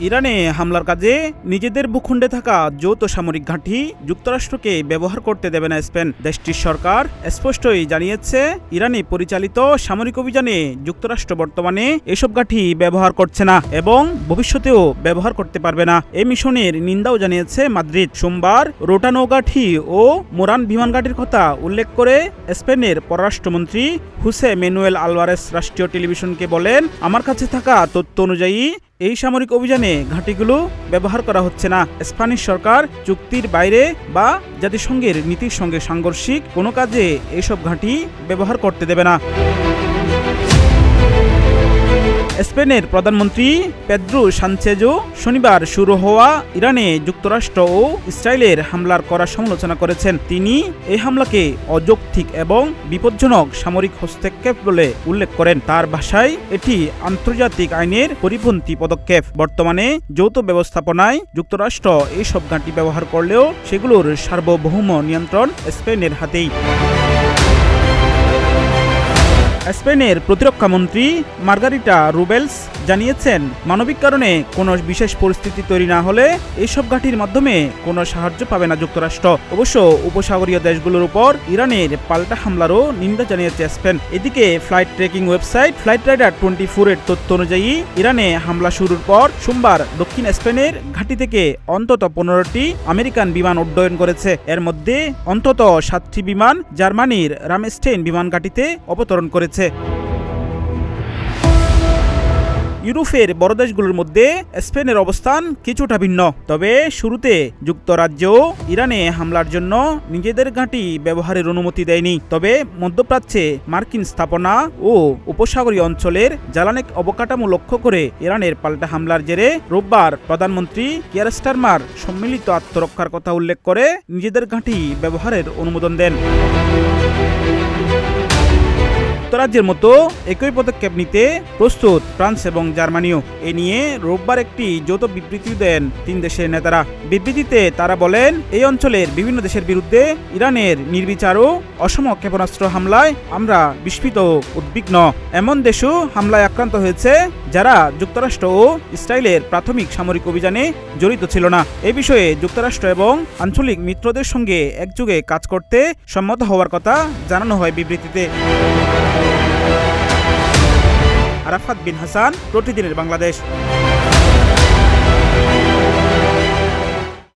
ইরানে হামলার কাজে নিজেদের ভূখণ্ডে থাকা যৌথ সামরিক ঘাঁটি যুক্তরাষ্ট্রকে ব্যবহার করতে দেবে না স্পেন। দেশটির সরকার স্পষ্টই জানিয়েছে, ইরানে পরিচালিত সামরিক অভিযানে যুক্তরাষ্ট্র বর্তমানে এসব ঘাঁটি ব্যবহার করছে না এবং ভবিষ্যতেও ব্যবহার করতে পারবে না। এই মিশনের নিন্দাও জানিয়েছে মাদ্রিদ। সোমবার রোটা নৌঘাঁটি ও মোরান বিমান ঘাঁটির কথা উল্লেখ করে স্পেনের পররাষ্ট্রমন্ত্রী হুসে ম্যানুয়েল আলভারেস রাষ্ট্রীয় টেলিভিশনকে বলেন, আমার কাছে থাকা তথ্য অনুযায়ী এই সামরিক অভিযানে ঘাঁটিগুলো ব্যবহার করা হচ্ছে না। স্প্যানিশ সরকার চুক্তির বাইরে বা জাতিসংঘের নীতির সঙ্গে সাংঘর্ষিক কোনো কাজে এইসব ঘাঁটি ব্যবহার করতে দেবে না। স্পেনের প্রধানমন্ত্রী পেদ্রো সানচেজও শনিবার শুরু হওয়া ইরানে যুক্তরাষ্ট্র ও ইসরায়েলের হামলার কড়া সমালোচনা করেছেন। তিনি এই হামলাকে অযৌক্তিক এবং বিপজ্জনক সামরিক হস্তক্ষেপ বলে উল্লেখ করেন। তার ভাষায় এটি আন্তর্জাতিক আইনের পরিপন্থী পদক্ষেপ। বর্তমানে যৌথ ব্যবস্থাপনায় যুক্তরাষ্ট্র এইসব ঘাঁটি ব্যবহার করলেও সেগুলোর সার্বভৌম নিয়ন্ত্রণ স্পেনের হাতেই। স্পেনের প্রতিরক্ষা মন্ত্রী মার্গারিটা রুবেলস জানিয়েছেন, মানবিক কারণে কোনো বিশেষ পরিস্থিতি তৈরি না হলে এইসব ঘাঁটির মাধ্যমে কোনো সাহায্য পাবে না যুক্তরাষ্ট্র। অবশ্য উপসাগরীয় দেশগুলোর উপর ইরানের পাল্টা হামলারও নিন্দা জানিয়েছে স্পেন। এদিকে flight tracking website flight radar 24 এর তথ্য অনুযায়ী ইরানে হামলা শুরুর পর সোমবার দক্ষিণ স্পেনের ঘাঁটি থেকে অন্তত 15টি আমেরিকান বিমান উড্ডয়ন করেছে। এর মধ্যে অন্তত 7টি বিমান জার্মানির রামস্টেইন বিমান ঘাঁটিতে অবতরণ করেছে। ইউরোপের বড় দেশগুলোর মধ্যে স্পেনের অবস্থান কিছুটা ভিন্ন। তবে শুরুতে যুক্তরাজ্য ইরানে হামলার জন্য নিজেদের ঘাঁটি ব্যবহারের অনুমতি দেয়নি। তবে মধ্যপ্রাচ্যে মার্কিন স্থাপনা ও উপসাগরীয় অঞ্চলের জ্বালানি অবকাঠামো লক্ষ্য করে ইরানের পাল্টা হামলার জেরে রোববার প্রধানমন্ত্রী কিয়ার স্টারমার সম্মিলিত আত্মরক্ষার কথা উল্লেখ করে নিজেদের ঘাঁটি ব্যবহারের অনুমোদন দেন। যুক্তরাজ্যের মতো একই পদক্ষেপ নিতে প্রস্তুত ফ্রান্স এবং জার্মানিও। এ নিয়ে রোববার একটি যৌথ বিবৃতি দেন 3 দেশের নেতারা। বিবৃতিতে তারা বলেন, এই অঞ্চলের বিভিন্ন দেশের বিরুদ্ধে ইরানের নির্বিচার ও অসম ক্ষেপণাস্ত্র হামলায় আমরা বিস্মিত ও উদ্বিগ্ন। এমন দেশও হামলায় আক্রান্ত হয়েছে যারা যুক্তরাষ্ট্র ও ইসরায়েলের প্রাথমিক সামরিক অভিযানে জড়িত ছিল না। এ বিষয়ে যুক্তরাষ্ট্র এবং আঞ্চলিক মিত্রদের সঙ্গে একযোগে কাজ করতে সম্মত হওয়ার কথা জানানো হয় বিবৃতিতে। আরাফাত বিন হাসান, প্রতিদিনের বাংলাদেশ।